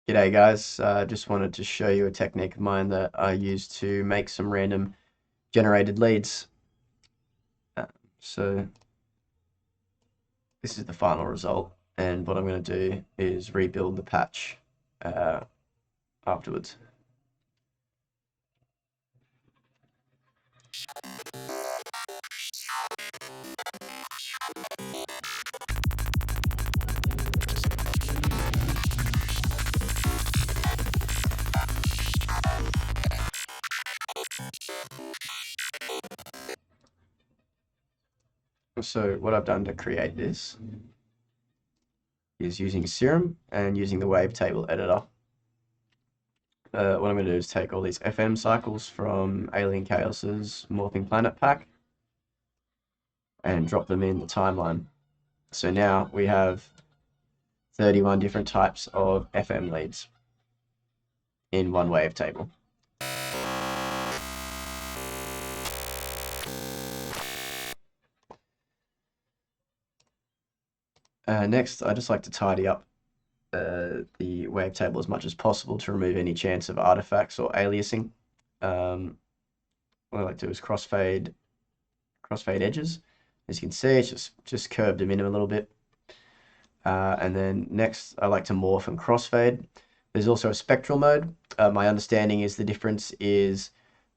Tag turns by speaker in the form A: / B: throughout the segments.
A: G'day guys, just wanted to show you a technique of mine that I use to make some random generated leads. Uh, so this is the final result, and what I'm going to do is rebuild the patch uh, afterwards. So what I've done to create this is using Serum and using the Wavetable editor. What I'm going to do is take all these FM cycles from Alien Chaos's Morphing Planet pack and drop them in the timeline. So now we have 31 different types of FM leads in one wavetable. Next, I just like to tidy up the wavetable as much as possible to remove any chance of artifacts or aliasing. What I like to do is crossfade edges. As you can see, it's just curved them in a little bit. And then next, I like to morph and crossfade. There's also a spectral mode. My understanding is the difference is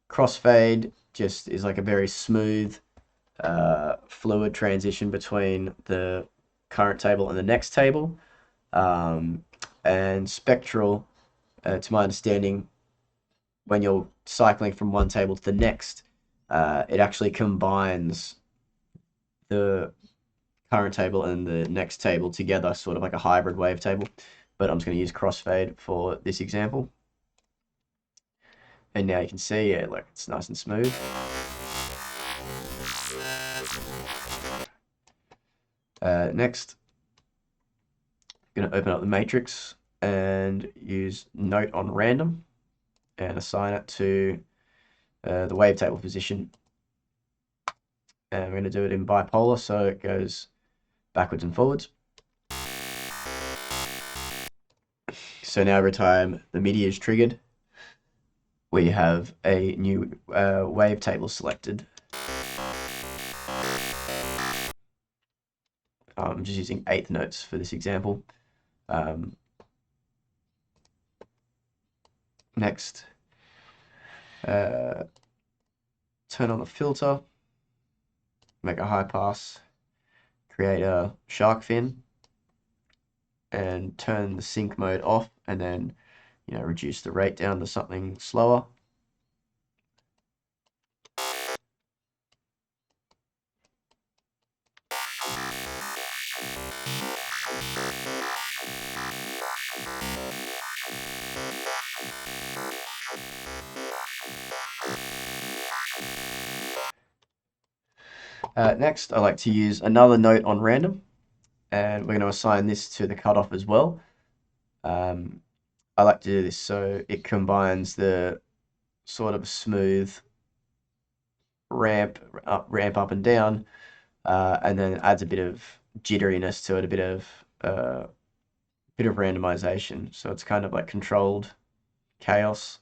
A: crossfade just is like a very smooth, fluid transition between the current table and the next table. And spectral, to my understanding, when you're cycling from one table to the next, it actually combines the current table and the next table together, sort of like a hybrid wavetable. But I'm just going to use crossfade for this example. And now you can see, yeah, like it's nice and smooth. Next, I'm going to open up the matrix and use note on random and assign it to the wavetable position. And we're going to do it in bipolar, so it goes backwards and forwards. So now every time the MIDI is triggered, we have a new wavetable selected. I'm just using eighth notes for this example. Next, turn on the filter, make a high pass, create a shark fin, and turn the sync mode off, and then reduce the rate down to something slower. Next, I like to use another note on random, and we're going to assign this to the cutoff as well. I like to do this so it combines the sort of smooth ramp up and down, and then adds a bit of jitteriness to it, a bit of randomization. So it's kind of like controlled chaos.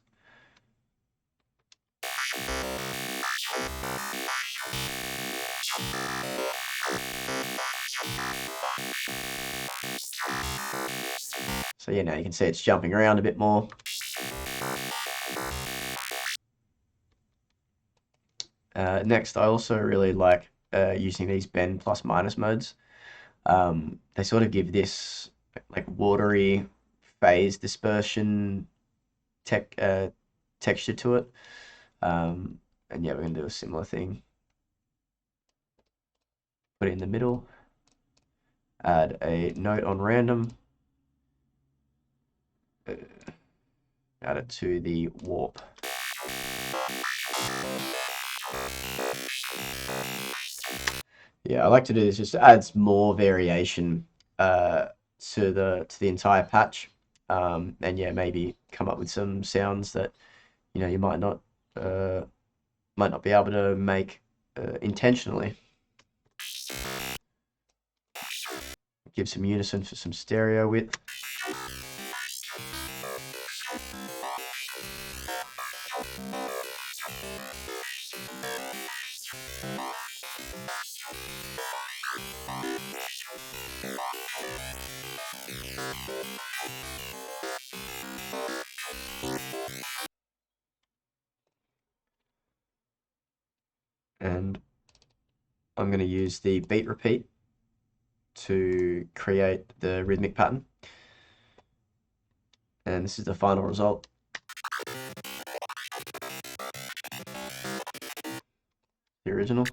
A: So yeah, now you can see it's jumping around a bit more. Next, I also really like using these bend plus minus modes. They sort of give this like watery phase dispersion texture to it. And yeah, we're going to do a similar thing. Put it in the middle. Add a note on random. Add it to the warp. Yeah, I like to do this, just adds more variation to the entire patch. And yeah, maybe come up with some sounds that you might not be able to make intentionally. Give some unison for some stereo width. And I'm going to use the beat repeat to create the rhythmic pattern. And this is the final result. The original.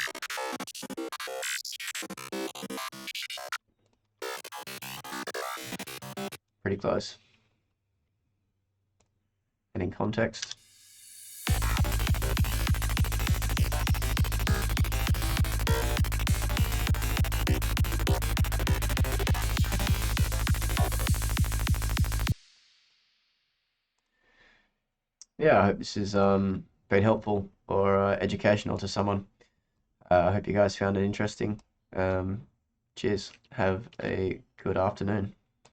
A: Pretty close. And in context. Yeah, I hope this has been helpful or educational to someone. I hope you guys found it interesting. Cheers. Have a good afternoon.